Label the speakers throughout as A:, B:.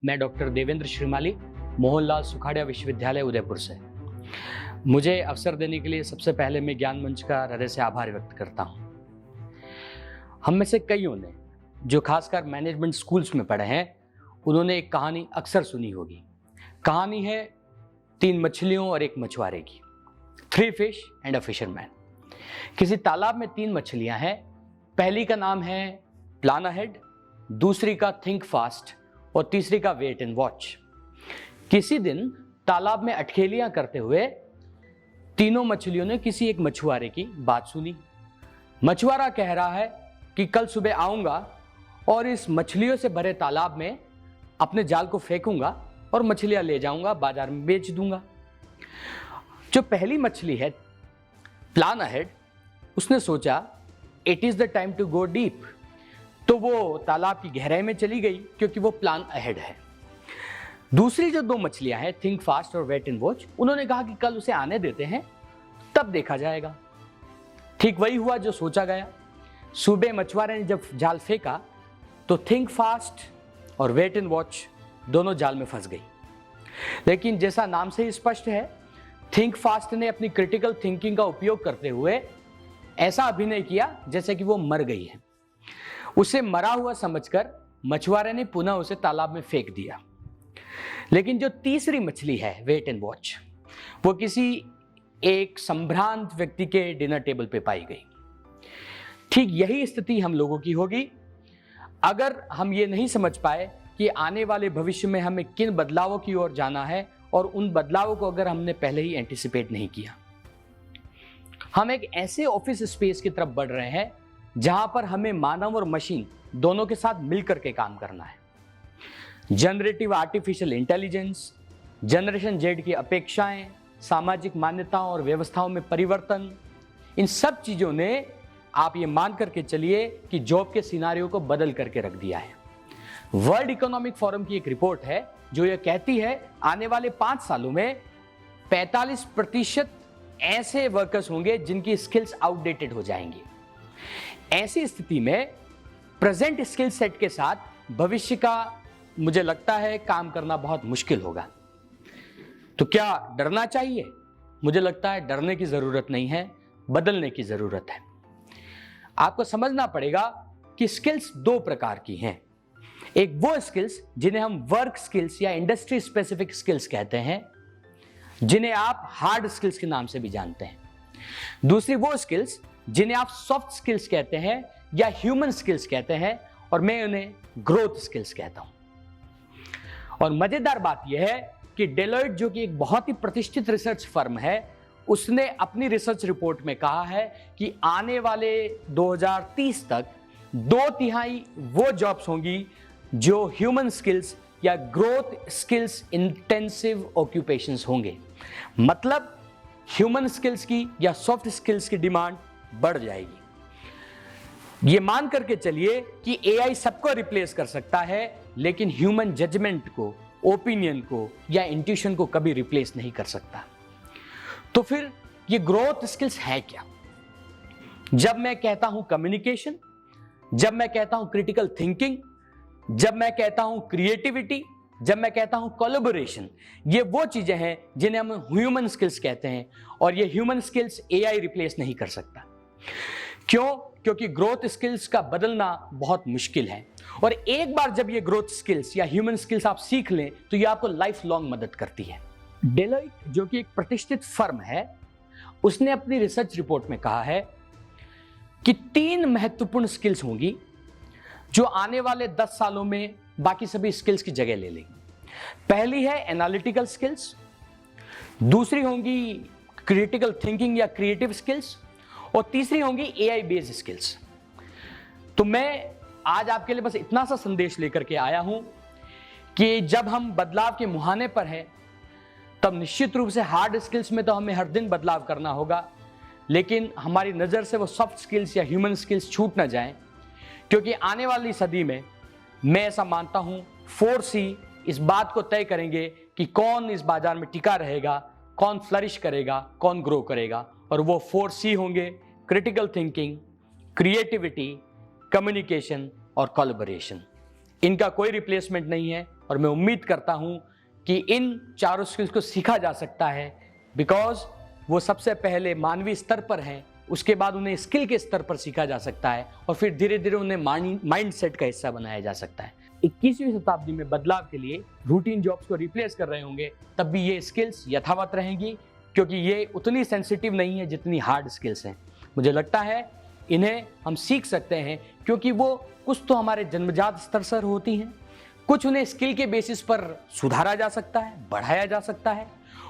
A: मैं डॉक्टर देवेंद्र श्रीमाली, मोहनलाल सुखाड़िया विश्वविद्यालय उदयपुर से। मुझे अवसर देने के लिए सबसे पहले मैं ज्ञान मंच का हृदय से आभार व्यक्त करता हूँ। हम में से कईयों ने जो खासकर मैनेजमेंट स्कूल्स में पढ़े हैं, उन्होंने एक कहानी अक्सर सुनी होगी। कहानी है 3 मछलियों और एक मछुआरे की, 3 फिश एंड अ फिशरमैन। किसी तालाब में 3 मछलियां हैं। पहली का नाम है प्लान अहेड, दूसरी का थिंक फास्ट और तीसरी का वेट एंड वॉच। किसी दिन तालाब में अटखेलियां करते हुए तीनों मछलियों ने किसी एक मछुआरे की बात सुनी। मछुआरा कह रहा है कि कल सुबह आऊंगा और इस मछलियों से भरे तालाब में अपने जाल को फेंकूंगा और मछलियां ले जाऊंगा, बाजार में बेच दूंगा। जो पहली मछली है प्लान अहेड, उसने सोचा it is the time to go deep, तो वो तालाब की गहराई में चली गई क्योंकि वो प्लान अहेड है। दूसरी जो 2 मछलियां हैं थिंक फास्ट और वेट एंड वॉच, उन्होंने कहा कि कल उसे आने देते हैं, तब देखा जाएगा। ठीक वही हुआ जो सोचा गया। सुबह मछुआरे ने जब जाल फेंका तो थिंक फास्ट और वेट एंड वॉच दोनों जाल में फंस गई। लेकिन जैसा नाम से ही स्पष्ट है, थिंक फास्ट ने अपनी क्रिटिकल थिंकिंग का उपयोग करते हुए ऐसा अभिनय किया जैसे कि वो मर गई है। उसे मरा हुआ समझकर मछुआरे ने पुनः उसे तालाब में फेंक दिया। लेकिन जो तीसरी मछली है वेट एंड वॉच, वो किसी एक संभ्रांत व्यक्ति के डिनर टेबल पे पाई गई। ठीक यही स्थिति हम लोगों की होगी अगर हम ये नहीं समझ पाए कि आने वाले भविष्य में हमें किन बदलावों की ओर जाना है और उन बदलावों को अगर हमने पहले ही एंटिसिपेट नहीं किया। हम एक ऐसे ऑफिस स्पेस की तरफ बढ़ रहे हैं जहां पर हमें मानव और मशीन दोनों के साथ मिलकर के काम करना है। Generative artificial intelligence, generation Z की अपेक्षाएं, सामाजिक मान्यताओं और व्यवस्थाओं में परिवर्तन, इन सब चीजों ने आप ये मान करके चलिए कि जॉब के सिनारियो को बदल करके रख दिया है। वर्ल्ड इकोनॉमिक फोरम की एक रिपोर्ट है जो ये कहती है आने वाले 5 सालों में 45% ऐसे वर्कर्स होंगे जिनकी स्किल्स आउटडेटेड हो जाएंगी। ऐसी स्थिति में प्रेजेंट स्किल सेट के साथ भविष्य का मुझे लगता है काम करना बहुत मुश्किल होगा। तो क्या डरना चाहिए? मुझे लगता है डरने की जरूरत नहीं है, बदलने की जरूरत है। आपको समझना पड़ेगा कि स्किल्स 2 प्रकार की हैं। एक वो स्किल्स जिन्हें हम वर्क स्किल्स या इंडस्ट्री स्पेसिफिक स्किल्स कहते हैं, जिन्हें आप हार्ड स्किल्स के नाम से भी जानते हैं। दूसरी वो स्किल्स जिन्हें आप सॉफ्ट स्किल्स कहते हैं या ह्यूमन स्किल्स कहते हैं, और मैं उन्हें ग्रोथ स्किल्स कहता हूं। और मजेदार बात यह है कि डेलॉयट, जो कि एक बहुत ही प्रतिष्ठित रिसर्च फर्म है, उसने अपनी रिसर्च रिपोर्ट में कहा है कि आने वाले 2030 तक 2/3 वो जॉब्स होंगी जो ह्यूमन स्किल्स या ग्रोथ स्किल्स इंटेंसिव ऑक्यूपेशंस होंगे। मतलब ह्यूमन स्किल्स की या सॉफ्ट स्किल्स की डिमांड बढ़ जाएगी। ये मान करके चलिए कि एआई सबको रिप्लेस कर सकता है, लेकिन ह्यूमन जजमेंट को, ओपिनियन को या इंट्यूशन को कभी रिप्लेस नहीं कर सकता। तो फिर ये ग्रोथ स्किल्स है क्या? जब मैं कहता हूं कम्युनिकेशन, जब मैं कहता हूं क्रिटिकल थिंकिंग, जब मैं कहता हूं क्रिएटिविटी, जब मैं कहता हूं कोलैबोरेशन, ये वो चीजें हैं जिन्हें हम ह्यूमन स्किल्स कहते हैं, और ये ह्यूमन स्किल्स एआई रिप्लेस नहीं कर सकता। क्यों? क्योंकि ग्रोथ स्किल्स का बदलना बहुत मुश्किल है, और एक बार जब ये ग्रोथ स्किल्स या ह्यूमन स्किल्स आप सीख लें तो ये आपको लाइफ लॉन्ग मदद करती है। डेलॉयट, जो कि एक प्रतिष्ठित फर्म है, उसने अपनी रिसर्च रिपोर्ट में कहा है कि 3 महत्वपूर्ण स्किल्स होंगी जो आने वाले 10 सालों में बाकी सभी स्किल्स की जगह ले लेंगी। पहली है एनालिटिकल स्किल्स, दूसरी होंगी क्रिटिकल थिंकिंग या क्रिएटिव स्किल्स, और तीसरी होंगी एआई बेस्ड स्किल्स। तो मैं आज आपके लिए बस इतना सा संदेश लेकर के आया हूं कि जब हम बदलाव के मुहाने पर हैं, तब निश्चित रूप से हार्ड स्किल्स में तो हमें हर दिन बदलाव करना होगा, लेकिन हमारी नजर से वो सॉफ्ट स्किल्स या ह्यूमन स्किल्स छूट ना जाएं, क्योंकि आने वाली सदी में मैं ऐसा मानता हूं 4C इस बात को तय करेंगे कि कौन इस बाजार में टिका रहेगा, कौन फ्लरिश करेगा, कौन ग्रो करेगा। और वो 4C होंगे क्रिटिकल थिंकिंग, क्रिएटिविटी, कम्युनिकेशन और कोलैबोरेशन। इनका कोई रिप्लेसमेंट नहीं है, और मैं उम्मीद करता हूं कि इन चारों स्किल्स को सीखा जा सकता है, बिकॉज वो सबसे पहले मानवीय स्तर पर हैं, उसके बाद उन्हें स्किल के स्तर पर सीखा जा सकता है और फिर धीरे धीरे उन्हें माइंड सेट का हिस्सा बनाया जा सकता है। 21वीं शताब्दी में बदलाव के लिए रूटीन जॉब्स को रिप्लेस कर रहे होंगे, तब भी ये स्किल्स यथावत रहेंगी, क्योंकि ये उतनी सेंसिटिव नहीं है जितनी हार्ड स्किल्स हैं। मुझे लगता है इन्हें हम सीख सकते हैं, क्योंकि वो कुछ तो हमारे जन्मजात स्तर से होती हैं, कुछ उन्हें स्किल के बेसिस पर सुधारा जा सकता है, बढ़ाया जा सकता है,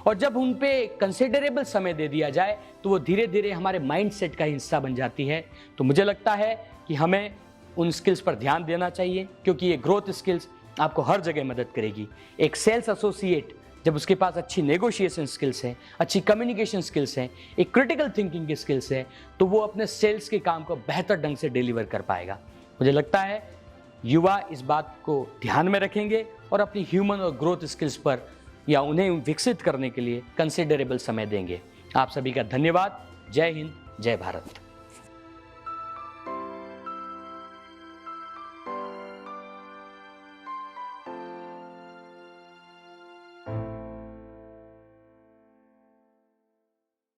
A: और जब उन पे कंसिडरेबल समय दे दिया जाए तो वो धीरे धीरे हमारे माइंड सेट का हिस्सा बन जाती है। तो मुझे लगता है कि हमें उन स्किल्स पर ध्यान देना चाहिए, क्योंकि ये ग्रोथ स्किल्स आपको हर जगह मदद करेगी। एक सेल्स एसोसिएट जब उसके पास अच्छी नेगोशिएशन स्किल्स हैं, अच्छी कम्युनिकेशन स्किल्स हैं, एक क्रिटिकल थिंकिंग की स्किल्स है, तो वो अपने सेल्स के काम को बेहतर ढंग से डिलीवर कर पाएगा। मुझे लगता है युवा इस बात को ध्यान में रखेंगे और अपनी ह्यूमन और ग्रोथ स्किल्स पर या उन्हें विकसित करने के लिए कंसिडरेबल समय देंगे। आप सभी का धन्यवाद। जय हिंद, जय भारत।